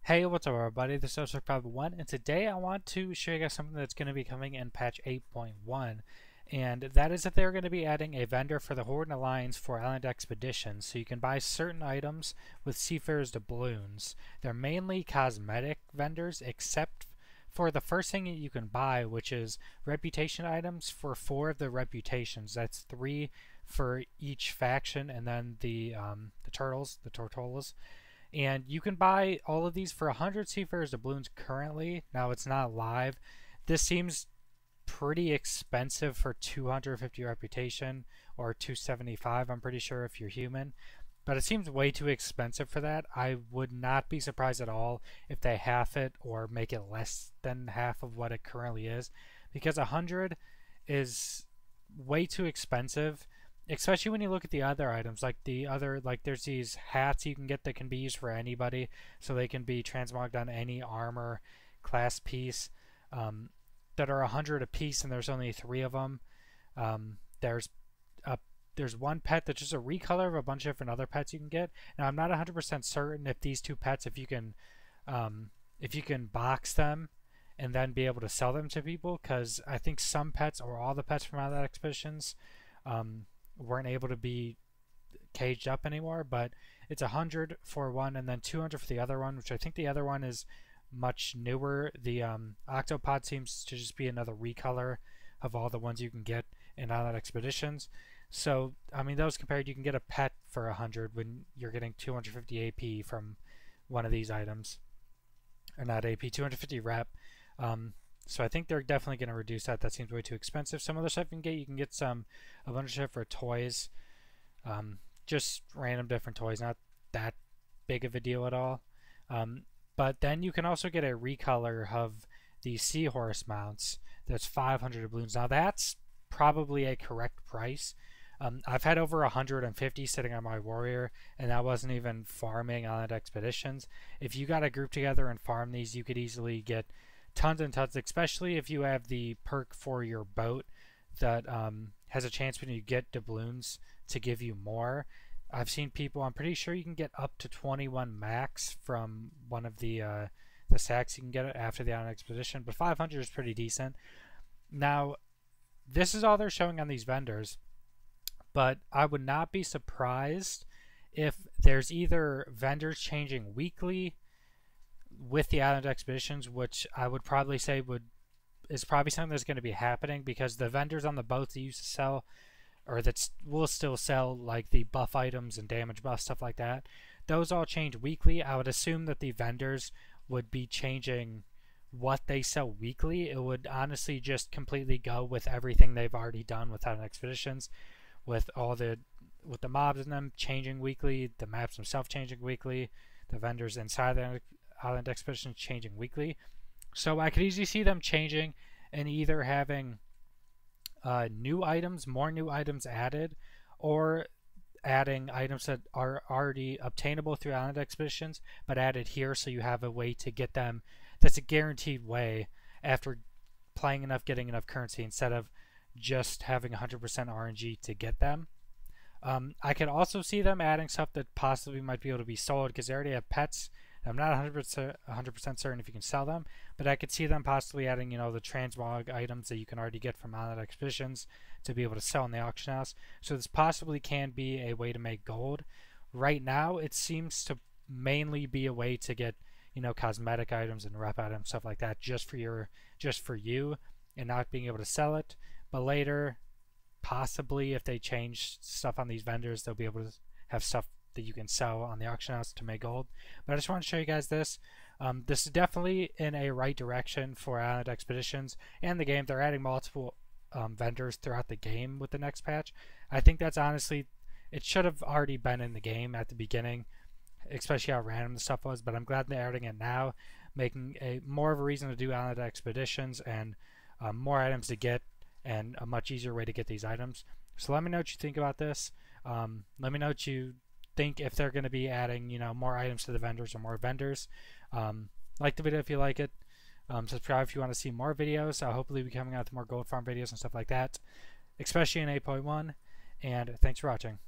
Hey, what's up everybody? This is Warcraft 1, and today I want to show you guys something that's going to be coming in patch 8.1, and that is that they're going to be adding a vendor for the Horde and Alliance for Island Expeditions, so you can buy certain items with Seafarer's doubloons. They're mainly cosmetic vendors, except for the first thing that you can buy, which is reputation items for 4 of the reputations. That's 3 for each faction, and then the Tortolas. And you can buy all of these for 100 Seafarers doubloons currently. Now it's not live. This seems pretty expensive for 250 reputation, or 275 I'm pretty sure if you're human. But it seems way too expensive for that. I would not be surprised at all if they half it or make it less than half of what it currently is. Because 100 is way too expensive, especially when you look at the other items, like there's these hats you can get that can be used for anybody, so they can be transmogged on any armor class piece, that are 100 a piece, and there's only 3 of them. There's one pet that's just a recolor of a bunch of different other pets you can get. Now I'm not 100% certain if these 2 pets, if you can box them and then be able to sell them to people, because I think some pets, or all the pets from Island Expeditions, weren't able to be caged up anymore. But it's 100 for one and then 200 for the other one, which I think the other one is much newer. The Octopod seems to just be another recolor of all the ones you can get in Island Expeditions. So I mean, those compared, you can get a pet for 100 when you're getting 250 AP from one of these items, or not AP, 250 rep. So I think they're definitely going to reduce that. That seems way too expensive. Some other stuff you can get a bunch of stuff for toys, just random different toys, not that big of a deal at all. But then you can also get a recolor of the seahorse mounts. That's 500 doubloons. Now that's probably a correct price. I've had over 150 sitting on my warrior, and that wasn't even farming Island Expeditions. If you got a group together and farm these, you could easily get tons and tons, especially if you have the perk for your boat that has a chance when you get doubloons to give you more. I've seen people, I'm pretty sure you can get up to 21 max from one of the sacks you can get it after the Island Expedition, but 500 is pretty decent. Now, this is all they're showing on these vendors, but I would not be surprised if there's either vendors changing weekly with the Island Expeditions, which I would probably say is probably something that's going to be happening, because the vendors on the boats that used to sell, or that will still sell, like the buff items and damage buff stuff like that, those all change weekly. I would assume that the vendors would be changing what they sell weekly. It would honestly just completely go with everything they've already done with Island Expeditions, with the mobs in them changing weekly, the maps themselves changing weekly, the vendors inside the Island Expeditions changing weekly. So I could easily see them changing and either having new items, more new items added, or adding items that are already obtainable through Island Expeditions but added here, so you have a way to get them that's a guaranteed way after playing enough, getting enough currency, instead of just having 100% RNG to get them. I could also see them adding stuff that possibly might be able to be sold, because they already have pets. I'm not 100% certain if you can sell them, but I could see them possibly adding, the transmog items that you can already get from Island Expeditions to be able to sell in the auction house. So this possibly can be a way to make gold. Right now, it seems to mainly be a way to get, cosmetic items and rep items, stuff like that, just for you, and not being able to sell it. But later, possibly, if they change stuff on these vendors, they'll be able to have stuff that you can sell on the auction house to make gold. But I just want to show you guys this. This is definitely in a right direction for Island Expeditions and the game. They're adding multiple vendors throughout the game with the next patch. I think that's honestly, it should have already been in the game at the beginning, especially how random the stuff was, but I'm glad they're adding it now, making more of a reason to do Island Expeditions, and more items to get, and a much easier way to get these items. So let me know what you think about this. Let me know what you think, if they're going to be adding more items to the vendors or more vendors. Like the video if you like it. Subscribe if you want to see more videos. I'll hopefully be coming out with more gold farm videos and stuff like that, especially in 8.1. And thanks for watching.